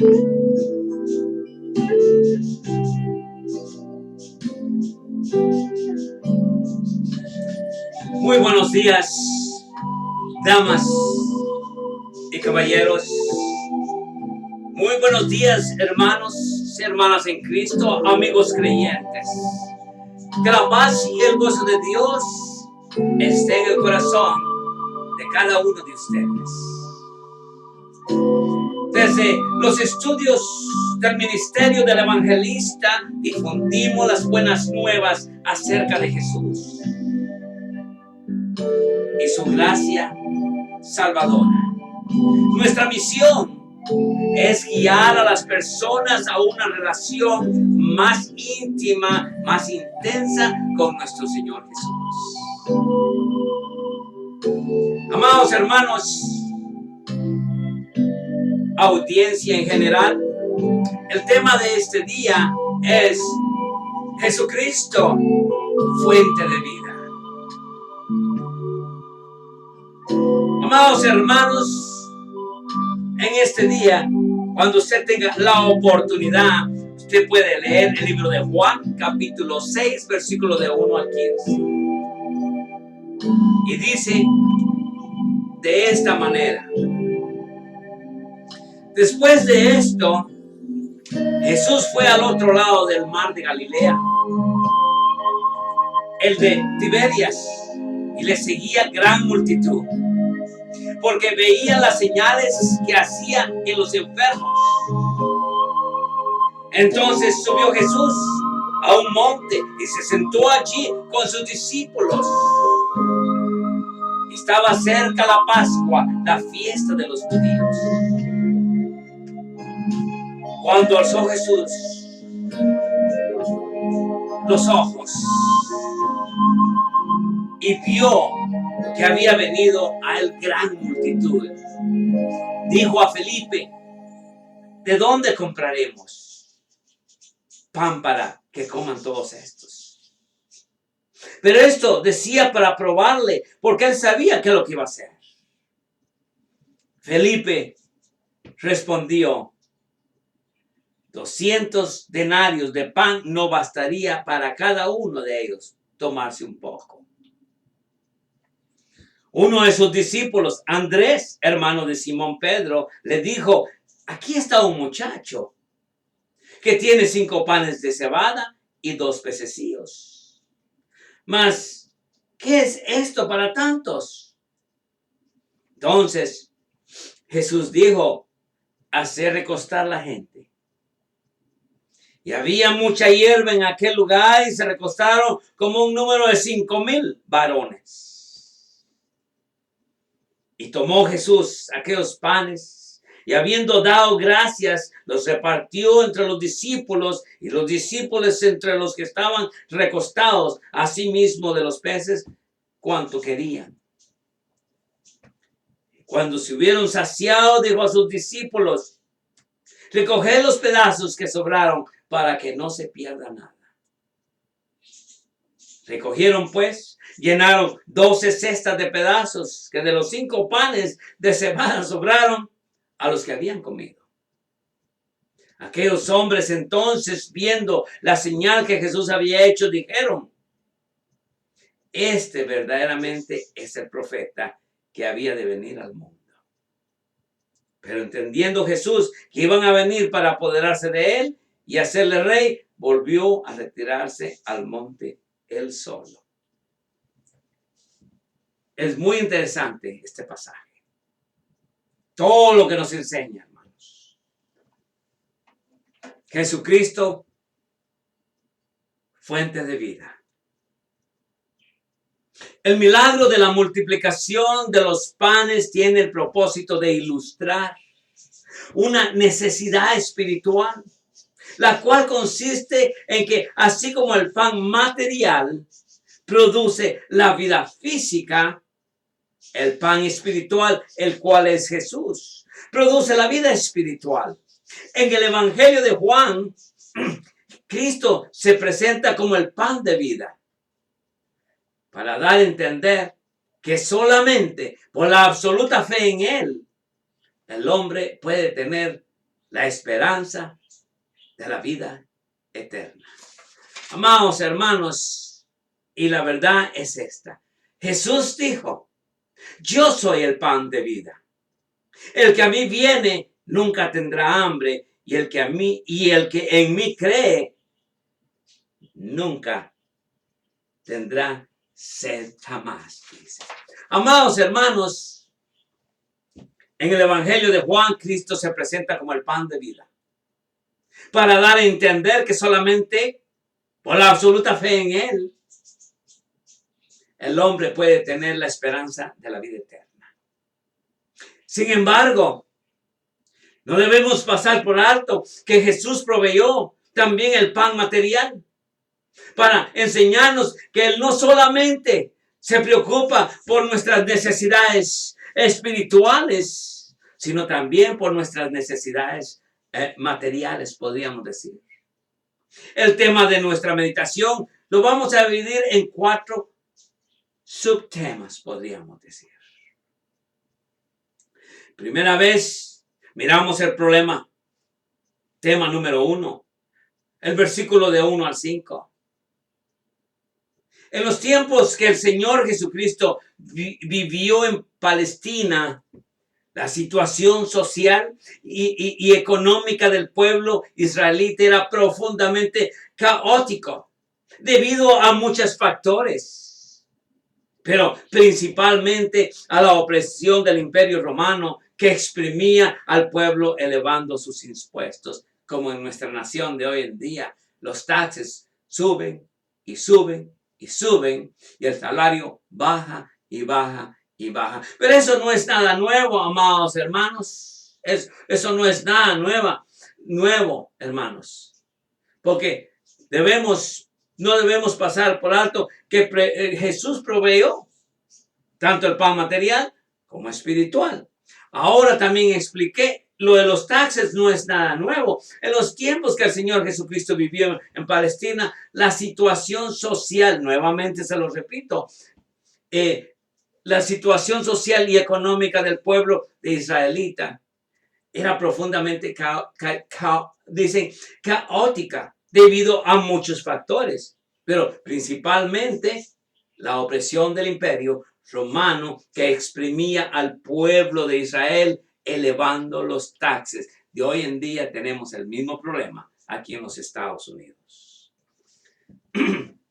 Muy buenos días, damas y caballeros. Muy buenos días, hermanos y hermanas en Cristo, amigos creyentes. Que la paz y el gozo de Dios esté en el corazón de cada uno de ustedes. Desde los estudios del ministerio del evangelista difundimos las buenas nuevas acerca de Jesús y su gracia salvadora. Nuestra misión es guiar a las personas a una relación más íntima, más intensa con nuestro Señor Jesús. Amados hermanos, audiencia en general, el tema de este día es Jesucristo, fuente de vida. Amados hermanos, en este día, cuando usted tenga la oportunidad, usted puede leer el libro de Juan, capítulo 6, versículo de 1 al 15. Y dice de esta manera: después de esto, Jesús fue al otro lado del mar de Galilea, el de Tiberias, y le seguía gran multitud, porque veía las señales que hacía en los enfermos. Entonces subió Jesús a un monte y se sentó allí con sus discípulos. Estaba cerca la Pascua, la fiesta de los judíos. Cuando alzó Jesús los ojos y vio que había venido a él gran multitud, dijo a Felipe: ¿de dónde compraremos pan para que coman todos estos? Pero esto decía para probarle, porque él sabía qué es lo que iba a hacer. Felipe respondió: 200 denarios de pan no bastaría para cada uno de ellos tomarse un poco. Uno de sus discípulos, Andrés, hermano de Simón Pedro, le dijo: aquí está un muchacho que tiene 5 panes de cebada y 2 pececillos. Mas, ¿qué es esto para tantos? Entonces Jesús dijo: hacer recostar la gente. Y había mucha hierba en aquel lugar, y se recostaron como un número de 5,000 varones. Y tomó Jesús aquellos panes, y habiendo dado gracias, los repartió entre los discípulos, y los discípulos entre los que estaban recostados, asimismo de los peces, cuanto querían. Cuando se hubieron saciado, dijo a sus discípulos: recoged los pedazos que sobraron, para que no se pierda nada. Recogieron pues, llenaron 12 cestas de pedazos que de los 5 panes de cebada sobraron a los que habían comido. Aquellos hombres entonces, viendo la señal que Jesús había hecho, dijeron: este verdaderamente es el profeta que había de venir al mundo. Pero entendiendo Jesús que iban a venir para apoderarse de él y hacerle rey, volvió a retirarse al monte él solo. Es muy interesante este pasaje. Todo lo que nos enseña, hermanos. Jesucristo, fuente de vida. El milagro de la multiplicación de los panes tiene el propósito de ilustrar una necesidad espiritual, la cual consiste en que así como el pan material produce la vida física, el pan espiritual, el cual es Jesús, produce la vida espiritual. En el Evangelio de Juan, Cristo se presenta como el pan de vida, para dar a entender que solamente por la absoluta fe en Él, el hombre puede tener la esperanza de la vida eterna. Amados hermanos, y la verdad es esta. Jesús dijo, yo soy el pan de vida. El que a mí viene nunca tendrá hambre, y el que en mí cree nunca tendrá sed jamás. Dice. Amados hermanos, en el Evangelio de Juan, Cristo se presenta como el pan de vida, para dar a entender que solamente por la absoluta fe en Él, el hombre puede tener la esperanza de la vida eterna. Sin embargo, no debemos pasar por alto que Jesús proveyó también el pan material para enseñarnos que Él no solamente se preocupa por nuestras necesidades espirituales, sino también por nuestras necesidades materiales, podríamos decir. El tema de nuestra meditación lo vamos a dividir en 4 subtemas, podríamos decir. Primera vez, miramos el problema. Tema número 1. El versículo de 1 al 5. En los tiempos que el Señor Jesucristo vivió en Palestina, la situación social y económica del pueblo israelita era profundamente caótico debido a muchos factores, pero principalmente a la opresión del Imperio Romano que exprimía al pueblo elevando sus impuestos, como en nuestra nación de hoy en día. Los taxes suben y suben y suben y el salario baja y baja y baja. Pero eso no es nada nuevo, amados hermanos. Eso no es nada nuevo, hermanos. Porque no debemos pasar por alto que Jesús proveyó tanto el pan material como espiritual. Ahora también expliqué, lo de los taxes no es nada nuevo. En los tiempos que el Señor Jesucristo vivió en Palestina, la situación social, nuevamente se lo repito, la situación social y económica del pueblo de israelita era profundamente caótica debido a muchos factores, pero principalmente la opresión del Imperio Romano que exprimía al pueblo de Israel elevando los taxes. De hoy en día tenemos el mismo problema aquí en los Estados Unidos.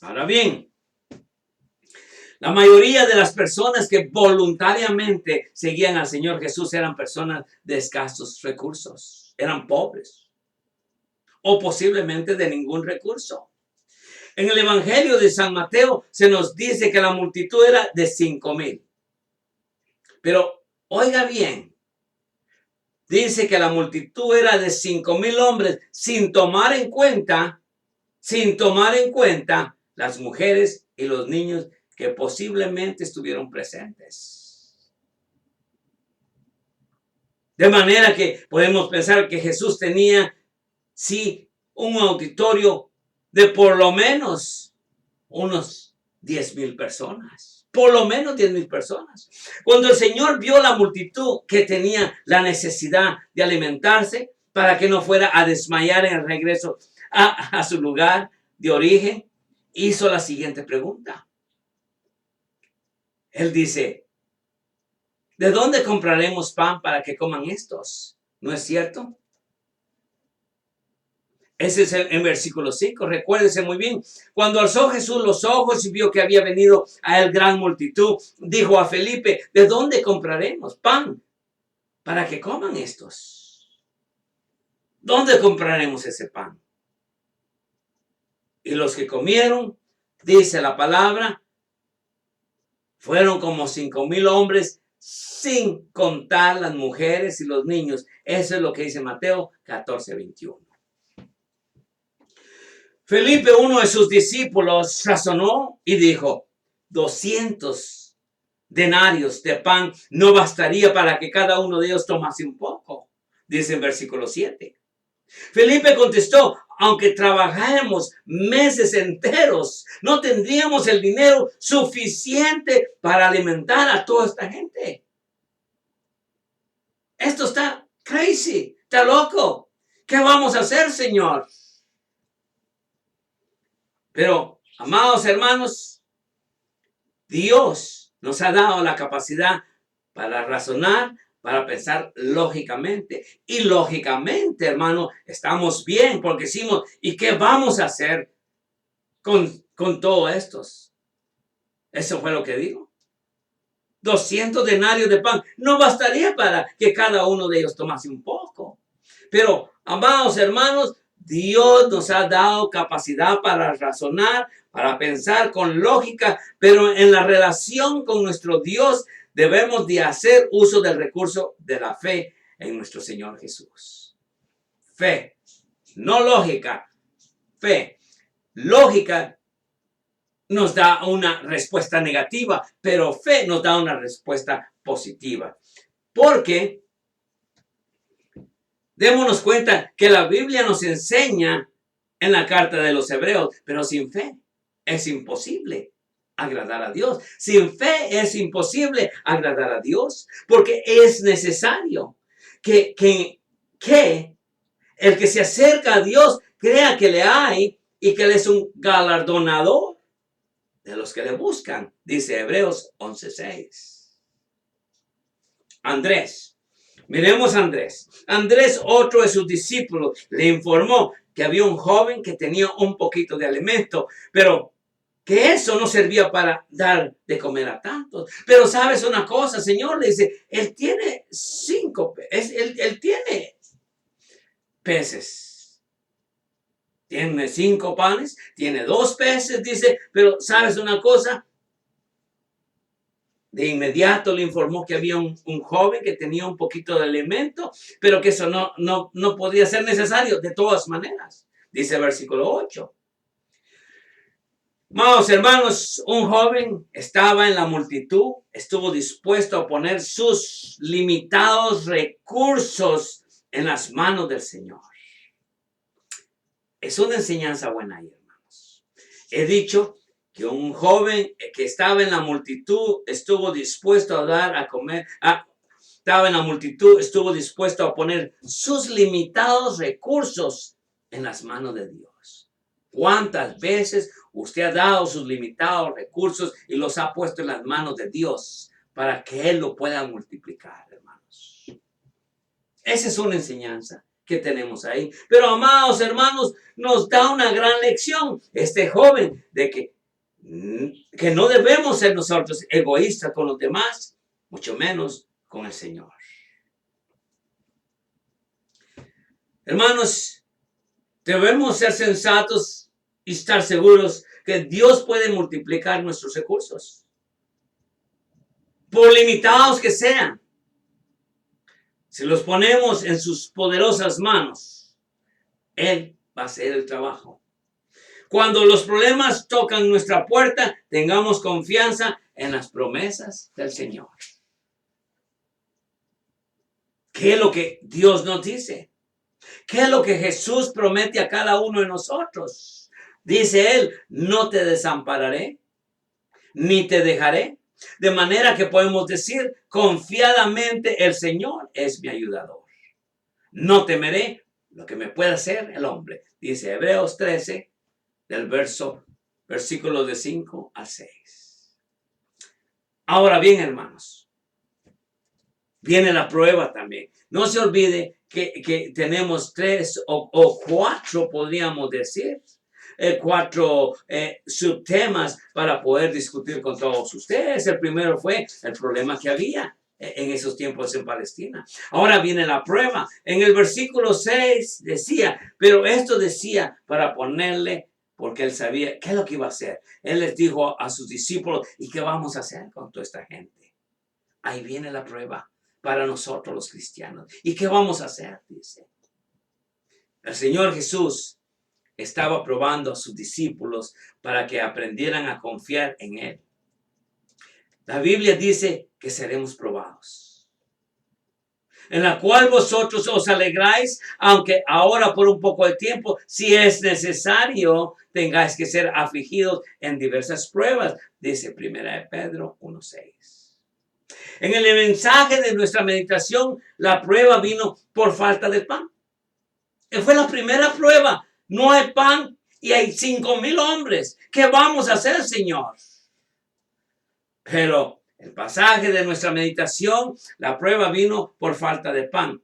Ahora bien, la mayoría de las personas que voluntariamente seguían al Señor Jesús eran personas de escasos recursos, eran pobres o posiblemente de ningún recurso. En el Evangelio de San Mateo se nos dice que la multitud era de 5,000. Pero oiga bien, dice que la multitud era de 5,000 hombres sin tomar en cuenta las mujeres y los niños que posiblemente estuvieron presentes. De manera que podemos pensar que Jesús tenía, sí, un auditorio de por lo menos unos 10,000 personas. Por lo menos 10,000 personas. Cuando el Señor vio la multitud que tenía la necesidad de alimentarse para que no fuera a desmayar en el regreso a su lugar de origen, hizo la siguiente pregunta. Él dice, ¿de dónde compraremos pan para que coman estos? ¿No es cierto? Ese es en versículo 5. Recuérdese muy bien. Cuando alzó Jesús los ojos y vio que había venido a él gran multitud, dijo a Felipe, ¿de dónde compraremos pan para que coman estos? ¿Dónde compraremos ese pan? Y los que comieron, dice la palabra, fueron como 5,000 hombres, sin contar las mujeres y los niños. Eso es lo que dice Mateo 14:21. Felipe, uno de sus discípulos, razonó y dijo, 200 denarios de pan no bastaría para que cada uno de ellos tomase un poco, dice en versículo 7. Felipe contestó, aunque trabajáramos meses enteros, no tendríamos el dinero suficiente para alimentar a toda esta gente. Esto está crazy, está loco. ¿Qué vamos a hacer, Señor? Pero, amados hermanos, Dios nos ha dado la capacidad para razonar, para pensar lógicamente. Y lógicamente, hermano, estamos bien porque decimos, ¿y qué vamos a hacer con todos estos? Eso fue lo que digo. 200 denarios de pan no bastaría para que cada uno de ellos tomase un poco. Pero, amados hermanos, Dios nos ha dado capacidad para razonar, para pensar con lógica, pero en la relación con nuestro Dios debemos de hacer uso del recurso de la fe en nuestro Señor Jesús. Fe, no lógica, fe. Lógica nos da una respuesta negativa, pero fe nos da una respuesta positiva. Porque démonos cuenta que la Biblia nos enseña en la carta de los Hebreos, pero sin fe es imposible agradar a Dios. Sin fe es imposible agradar a Dios, porque es necesario que el que se acerca a Dios crea que le hay y que Él es un galardonador de los que le buscan, dice Hebreos 11:6. Andrés. Miremos a Andrés. Andrés, otro de sus discípulos, le informó que había un joven que tenía un poquito de alimento, pero que eso no servía para dar de comer a tantos. Pero sabes una cosa, Señor, le dice, él tiene 5 peces, él tiene peces. Tiene 5 panes, tiene 2 peces, dice, pero sabes una cosa, de inmediato le informó que había un joven que tenía un poquito de alimento, pero que eso no podía ser necesario de todas maneras. Dice el versículo 8. Amados hermanos, un joven estaba en la multitud, estuvo dispuesto a poner sus limitados recursos en las manos del Señor. Es una enseñanza buena ahí, hermanos. He dicho que un joven que estaba en la multitud estuvo dispuesto a dar a comer, estaba en la multitud, estuvo dispuesto a poner sus limitados recursos en las manos de Dios. ¿Cuántas veces usted ha dado sus limitados recursos y los ha puesto en las manos de Dios para que Él lo pueda multiplicar, hermanos? Esa es una enseñanza que tenemos ahí. Pero, amados hermanos, nos da una gran lección este joven de que no debemos ser nosotros egoístas con los demás, mucho menos con el Señor. Hermanos, debemos ser sensatos y estar seguros que Dios puede multiplicar nuestros recursos, por limitados que sean. Si los ponemos en sus poderosas manos, Él va a hacer el trabajo. Cuando los problemas tocan nuestra puerta, tengamos confianza en las promesas del Señor. ¿Qué es lo que Dios nos dice? ¿Qué es lo que Jesús promete a cada uno de nosotros? Dice Él, no te desampararé, ni te dejaré. De manera que podemos decir confiadamente, el Señor es mi ayudador. No temeré lo que me pueda hacer el hombre. Dice Hebreos 13, del versículo de 5 al 6. Ahora bien, hermanos, viene la prueba también. No se olvide que tenemos 3 o 4, podríamos decir, 4 subtemas para poder discutir con todos ustedes. El primero fue el problema que había en esos tiempos en Palestina. Ahora viene la prueba. En el versículo 6 decía, pero esto decía para ponerle, porque él sabía qué es lo que iba a hacer. Él les dijo a sus discípulos, ¿y qué vamos a hacer con toda esta gente? Ahí viene la prueba para nosotros los cristianos. ¿Y qué vamos a hacer? Dice. El Señor Jesús estaba probando a sus discípulos para que aprendieran a confiar en Él. La Biblia dice que seremos probados, en la cual vosotros os alegráis, aunque ahora por un poco de tiempo, si es necesario, tengáis que ser afligidos en diversas pruebas, dice 1 Pedro 1:6. En el mensaje de nuestra meditación, la prueba vino por falta de pan. fue la primera prueba. No hay pan y hay 5,000 hombres. ¿Qué vamos a hacer, Señor? Pero el pasaje de nuestra meditación, la prueba vino por falta de pan.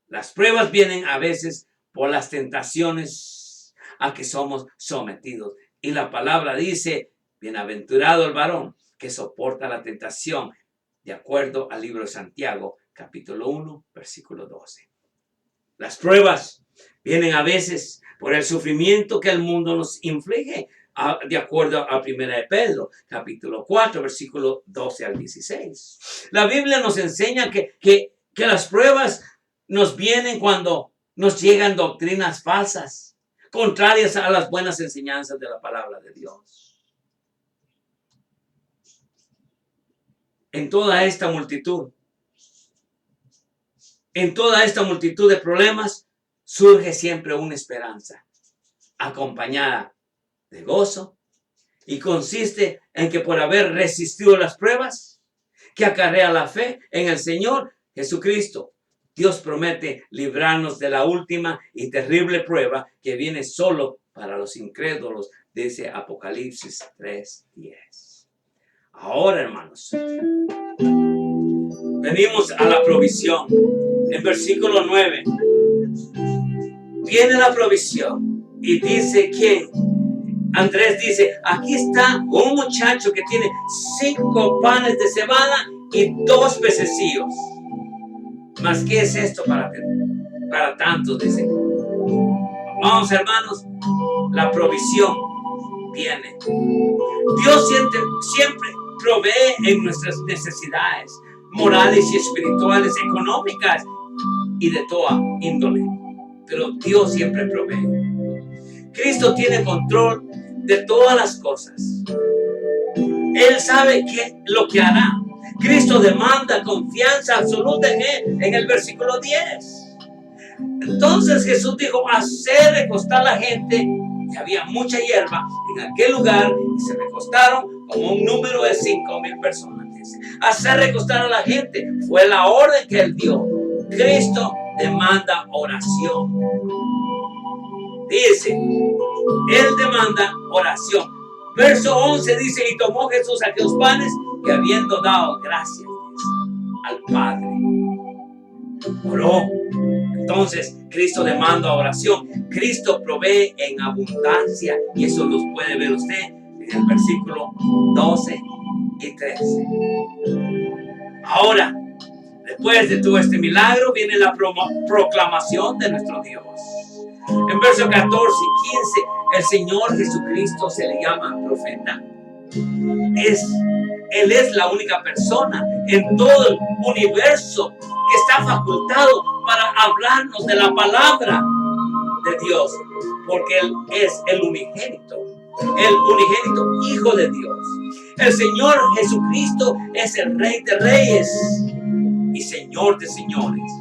Las pruebas vienen a veces por las tentaciones a que somos sometidos. Y la palabra dice, bienaventurado el varón que soporta la tentación, de acuerdo al libro de Santiago, capítulo 1, versículo 12. Las pruebas vienen a veces por el sufrimiento que el mundo nos inflige, de acuerdo a 1 de Pedro, capítulo 4, versículo 12 al 16. La Biblia nos enseña que las pruebas nos vienen cuando nos llegan doctrinas falsas, contrarias a las buenas enseñanzas de la palabra de Dios. En toda esta multitud de problemas, surge siempre una esperanza, acompañada de gozo, y consiste en que por haber resistido las pruebas que acarrea la fe en el Señor Jesucristo, Dios promete librarnos de la última y terrible prueba que viene solo para los incrédulos, dice Apocalipsis 3:10. Ahora, hermanos, venimos a la provisión. En versículo 9, viene la provisión y dice que Andrés dice, aquí está un muchacho que tiene 5 panes de cebada y 2 pececillos. ¿Mas qué es esto para tantos? Dice. Vamos, hermanos, la provisión viene. Dios siempre provee en nuestras necesidades morales y espirituales, económicas y de toda índole. Pero Dios siempre provee. Cristo tiene control de todas las cosas. Él sabe lo que hará. Cristo demanda confianza absoluta en Él, en el versículo 10. Entonces Jesús dijo, hacer recostar a la gente, y había mucha hierba en aquel lugar, y se recostaron como un número de 5,000 personas. Hacer recostar a la gente fue la orden que Él dio. Cristo demanda oración. Dice, Él demanda oración. Verso 11 dice, y tomó Jesús aquellos panes que habiendo dado gracias al Padre, oró. Entonces, Cristo demanda oración. Cristo provee en abundancia. Y eso lo puede ver usted en el versículo 12 y 13. Ahora, después de todo este milagro, viene la proclamación de nuestro Dios. En versos 14 y 15, el Señor Jesucristo se le llama profeta. Él es la única persona en todo el universo que está facultado para hablarnos de la palabra de Dios, porque Él es el unigénito Hijo de Dios. El Señor Jesucristo es el Rey de Reyes y Señor de Señores.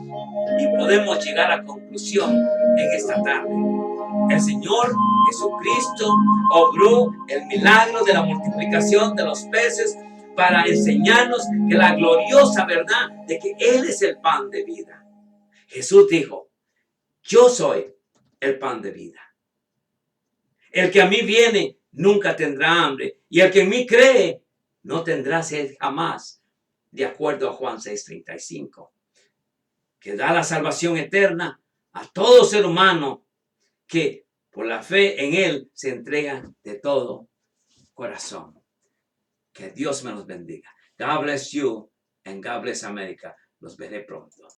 Y podemos llegar a conclusión en esta tarde. El Señor Jesucristo obró el milagro de la multiplicación de los peces para enseñarnos que la gloriosa verdad de que Él es el pan de vida. Jesús dijo, yo soy el pan de vida. El que a mí viene nunca tendrá hambre, y el que en mí cree no tendrá sed jamás, de acuerdo a Juan 6:35, que da la salvación eterna a todo ser humano que por la fe en Él se entrega de todo corazón. Que Dios me los bendiga. God bless you and God bless America. Los veré pronto.